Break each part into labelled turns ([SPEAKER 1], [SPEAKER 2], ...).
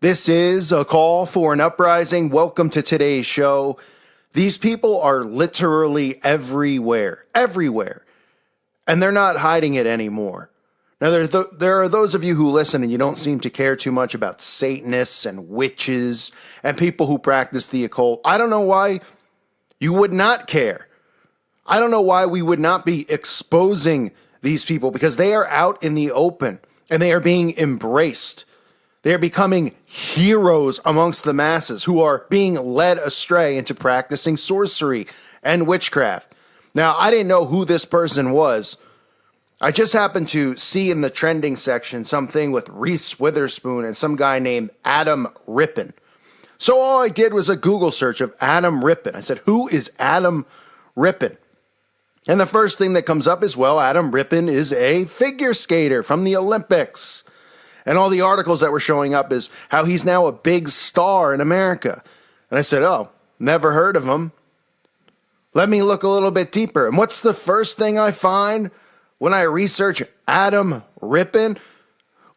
[SPEAKER 1] This is a call for an uprising. Welcome to today's show. These people are literally everywhere, and they're not hiding it anymore. Now, there are those of you who listen and you don't seem to care too much about Satanists and witches and people who practice the occult. I don't know why you would not care. I don't know why we would not be exposing these people, because they are out in the open and they are being embraced. They are becoming heroes amongst the masses who are being led astray into practicing sorcery and witchcraft. Now, I didn't know who this person was. I just happened to see in the trending section something with Reese Witherspoon and some guy named Adam Rippon. So all I did was a Google search of Adam Rippon. I said, who is Adam Rippon? And the first thing that comes up is, well, Adam Rippon is a figure skater from the Olympics. And all the articles that were showing up is how he's now a big star in America. And I said, oh, never heard of him. Let me look a little bit deeper. And what's the first thing I find when I research Adam Rippon?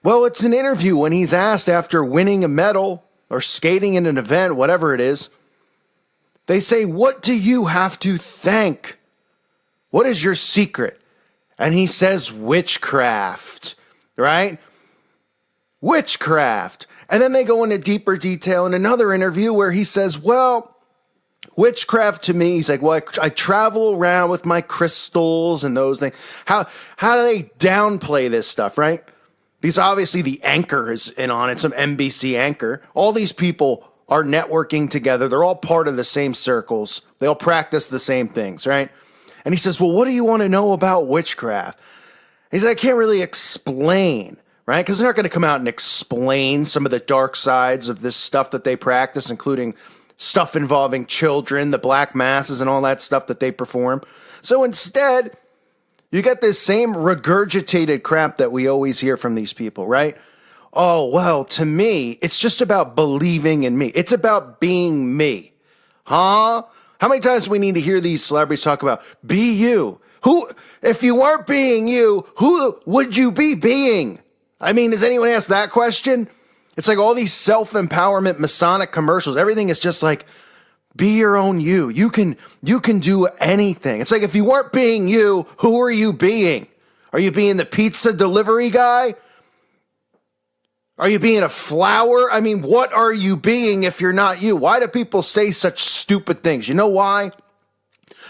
[SPEAKER 1] Well, it's an interview when he's asked after winning a medal or skating in an event, whatever it is. They say, what do you have to thank? What is your secret? And he says, witchcraft, right? Witchcraft. And then they go into deeper detail in another interview where he says, well, witchcraft to me, he's like, well, I travel around with my crystals and those things. How do they downplay this stuff, right? Because obviously the anchor is in on it, some NBC anchor. All these people are networking together. They're all part of the same circles. They all practice the same things, right? And he says, well, what do you want to know about witchcraft? He said, I can't really explain. Right? Because they're not going to come out and explain some of the dark sides of this stuff that they practice, including stuff involving children, the black masses, and all that stuff that they perform. So instead, you get this same regurgitated crap that we always hear from these people, right? Oh, well, to me, it's just about believing in me. It's about being me. Huh? How many times do we need to hear these celebrities talk about, be you? Who, if you weren't being you, who would you be being? I mean, does anyone ask that question? It's like all these self-empowerment Masonic commercials. Everything is just like, be your own you. You can do anything. It's like, if you weren't being you, who are you being? Are you being the pizza delivery guy? Are you being a flower? I mean, what are you being if you're not you? Why do people say such stupid things? You know why?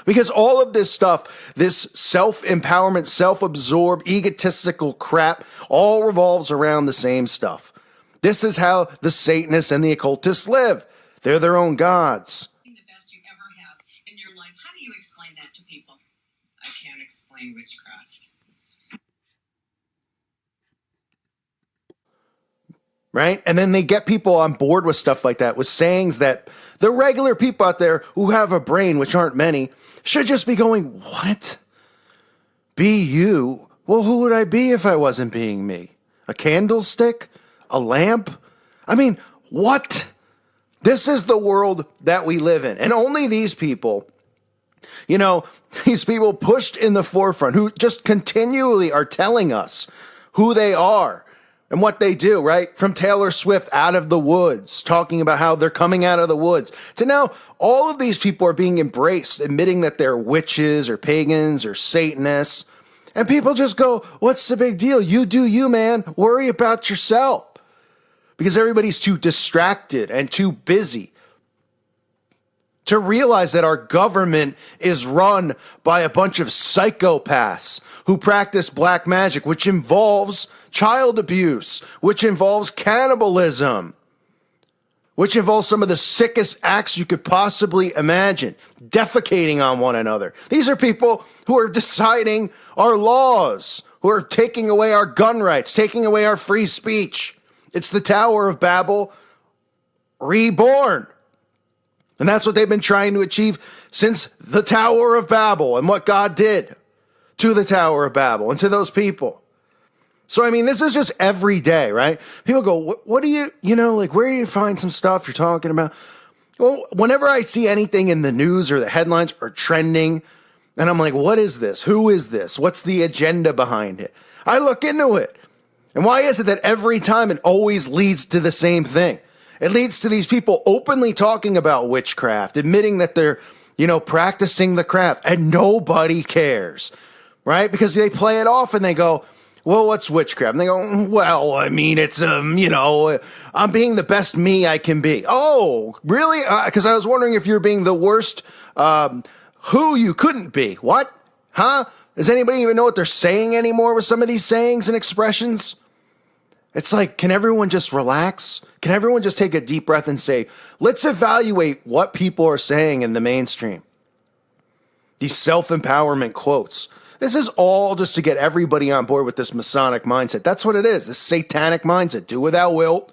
[SPEAKER 1] Because all of this stuff, this self-empowerment, self-absorbed, egotistical crap, all revolves around the same stuff. This is how the Satanists and the occultists live. They're their own gods.
[SPEAKER 2] The best you ever have in your life. How do you explain that to people? I can't explain witchcraft.
[SPEAKER 1] Right? And then they get people on board with stuff like that, with sayings that the regular people out there who have a brain, which aren't many, should just be going, what? Be you? Well, who would I be if I wasn't being me? A candlestick? A lamp? I mean, what? This is the world that we live in. And only these people, these people pushed in the forefront who just continually are telling us who they are and what they do, right? From Taylor Swift, Out of the Woods, talking about how they're coming out of the woods, to now all of these people are being embraced, admitting that they're witches or pagans or Satanists. And people just go, what's the big deal? You do you, man. Worry about yourself. Because everybody's too distracted and too busy to realize that our government is run by a bunch of psychopaths who practice black magic, which involves child abuse, which involves cannibalism, which involves some of the sickest acts you could possibly imagine, defecating on one another. These are people who are deciding our laws, who are taking away our gun rights, taking away our free speech. It's the Tower of Babel reborn. And that's what they've been trying to achieve since the Tower of Babel and what God did to the Tower of Babel and to those people. So, I mean, this is just every day, right? People go, what do you, where do you find some stuff you're talking about? Well, whenever I see anything in the news or the headlines are trending, and I'm like, what is this? Who is this? What's the agenda behind it? I look into it. And why is it that every time it always leads to the same thing? It leads to these people openly talking about witchcraft, admitting that they're, practicing the craft, and nobody cares, right? Because they play it off and they go, well, what's witchcraft? And they go, well, I mean, it's, I'm being the best me I can be. Oh, really? Because I was wondering if you're being the worst who you couldn't be. What? Huh? Does anybody even know what they're saying anymore with some of these sayings and expressions? It's like, can everyone just relax? Can everyone just take a deep breath and say, let's evaluate what people are saying in the mainstream? These self-empowerment quotes. This is all just to get everybody on board with this Masonic mindset. That's what it is, this satanic mindset. Do without wilt.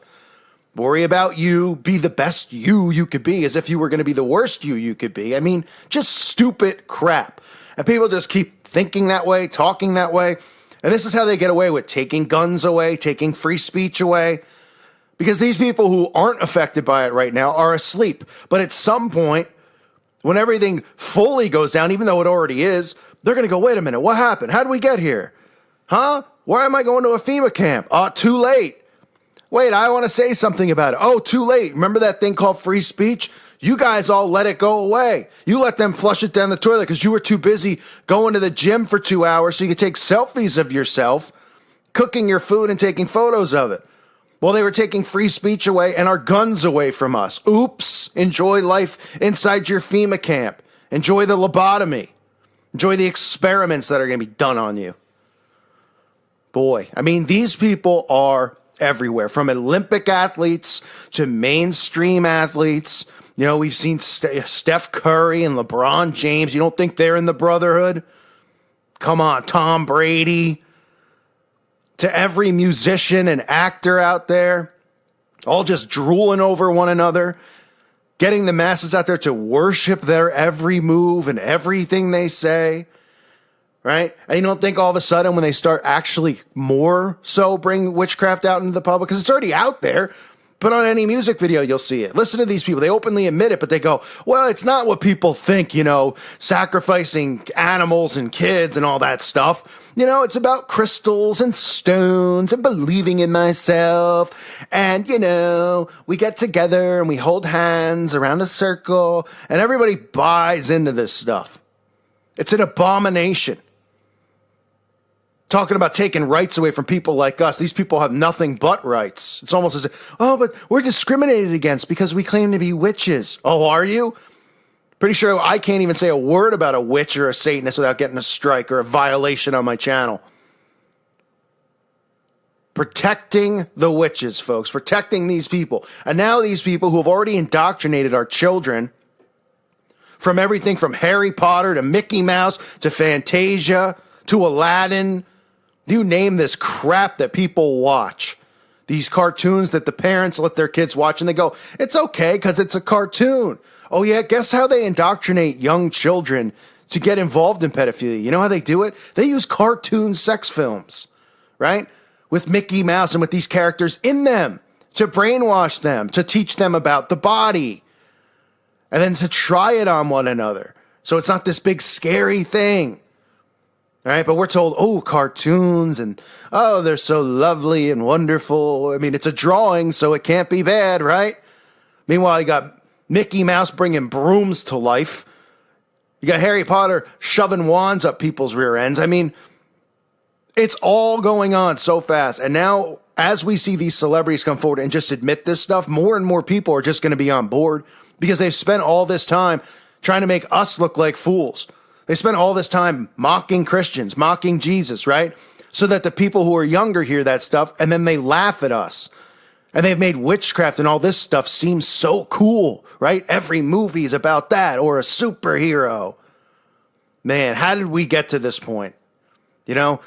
[SPEAKER 1] Worry about you. Be the best you could be, as if you were going to be the worst you could be. I mean, just stupid crap. And people just keep thinking that way, talking that way. And this is how they get away with taking guns away, taking free speech away. Because these people who aren't affected by it right now are asleep. But at some point, when everything fully goes down, even though it already is, they're going to go, wait a minute, what happened? How did we get here? Huh? Why am I going to a FEMA camp? Too late. Wait, I want to say something about it. Oh, too late. Remember that thing called free speech? You guys all let it go away. You let them flush it down the toilet because you were too busy going to the gym for 2 hours so you could take selfies of yourself, cooking your food and taking photos of it. Well, they were taking free speech away and our guns away from us. Oops. Enjoy life inside your FEMA camp. Enjoy the lobotomy. Enjoy the experiments that are going to be done on you. Boy, I mean, these people are everywhere, from Olympic athletes to mainstream athletes. We've seen Steph Curry and LeBron James. You don't think they're in the brotherhood? Come on, Tom Brady. To every musician and actor out there, all just drooling over one another, getting the masses out there to worship their every move and everything they say, right? And you don't think all of a sudden when they start actually more so bring witchcraft out into the public, because it's already out there. Put on any music video, you'll see it. Listen to these people. They openly admit it, but they go, well, it's not what people think, sacrificing animals and kids and all that stuff. It's about crystals and stones and believing in myself. And, we get together and we hold hands around a circle and everybody buys into this stuff. It's an abomination. Talking about taking rights away from people like us. These people have nothing but rights. It's almost as if, but we're discriminated against because we claim to be witches. Oh, are you? Pretty sure I can't even say a word about a witch or a Satanist without getting a strike or a violation on my channel. Protecting the witches, folks. Protecting these people. And now these people who have already indoctrinated our children from everything from Harry Potter to Mickey Mouse to Fantasia to Aladdin. You name this crap that people watch. These cartoons that the parents let their kids watch and they go, it's okay because it's a cartoon. Oh yeah, guess how they indoctrinate young children to get involved in pedophilia? You know how they do it? They use cartoon sex films, right? With Mickey Mouse and with these characters in them to brainwash them, to teach them about the body, and then to try it on one another. So it's not this big scary thing. All right, but we're told, cartoons and, they're so lovely and wonderful. I mean, it's a drawing, so it can't be bad, right? Meanwhile, you got Mickey Mouse bringing brooms to life. You got Harry Potter shoving wands up people's rear ends. I mean, it's all going on so fast. And now, as we see these celebrities come forward and just admit this stuff, more and more people are just going to be on board because they've spent all this time trying to make us look like fools. They spent all this time mocking Christians, mocking Jesus, right? So that the people who are younger hear that stuff and then they laugh at us. And they've made witchcraft and all this stuff seem so cool, right? Every movie is about that or a superhero. Man, how did we get to this point? I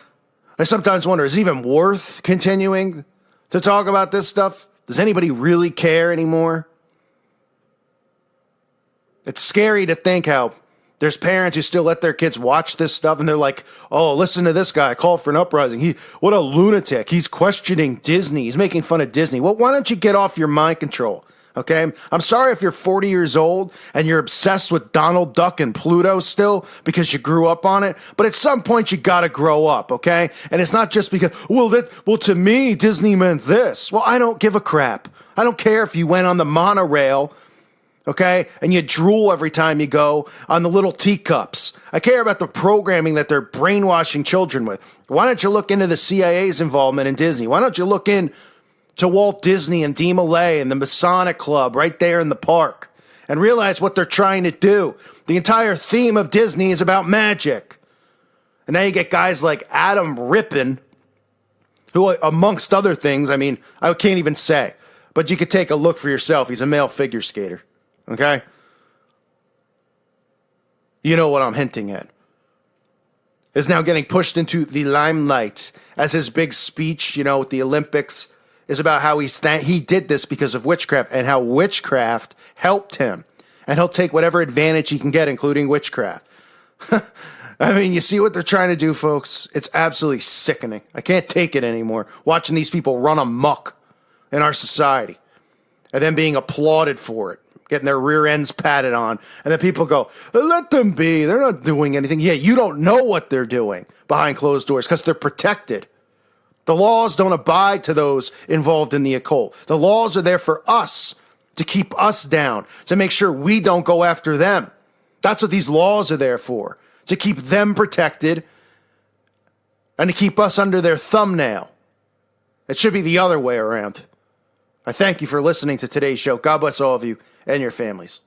[SPEAKER 1] sometimes wonder, is it even worth continuing to talk about this stuff? Does anybody really care anymore? It's scary to think how there's parents who still let their kids watch this stuff and they're like, oh, listen to this guy, call for an uprising. What a lunatic. He's questioning Disney. He's making fun of Disney. Well, why don't you get off your mind control? Okay? I'm sorry if you're 40 years old and you're obsessed with Donald Duck and Pluto still because you grew up on it, but at some point you got to grow up, okay? And it's not just because, well, to me, Disney meant this. Well, I don't give a crap. I don't care if you went on the monorail, okay, and you drool every time you go on the little teacups. I care about the programming that they're brainwashing children with. Why don't you look into the CIA's involvement in Disney? Why don't you look in to Walt Disney and Dee Malay and the Masonic Club right there in the park and realize what they're trying to do? The entire theme of Disney is about magic. And now you get guys like Adam Rippon, who, amongst other things, I mean, I can't even say, but you could take a look for yourself. He's a male figure skater, okay? You know what I'm hinting at. Is now getting pushed into the limelight as his big speech, with the Olympics, is about how he did this because of witchcraft and how witchcraft helped him. And he'll take whatever advantage he can get, including witchcraft. I mean, you see what they're trying to do, folks? It's absolutely sickening. I can't take it anymore, watching these people run amok in our society and then being applauded for it, getting their rear ends patted on. And then people go, let them be. They're not doing anything. Yeah, you don't know what they're doing behind closed doors because they're protected. The laws don't abide to those involved in the occult. The laws are there for us, to keep us down, to make sure we don't go after them. That's what these laws are there for, to keep them protected and to keep us under their thumbnail. It should be the other way around. I thank you for listening to today's show. God bless all of you and your families.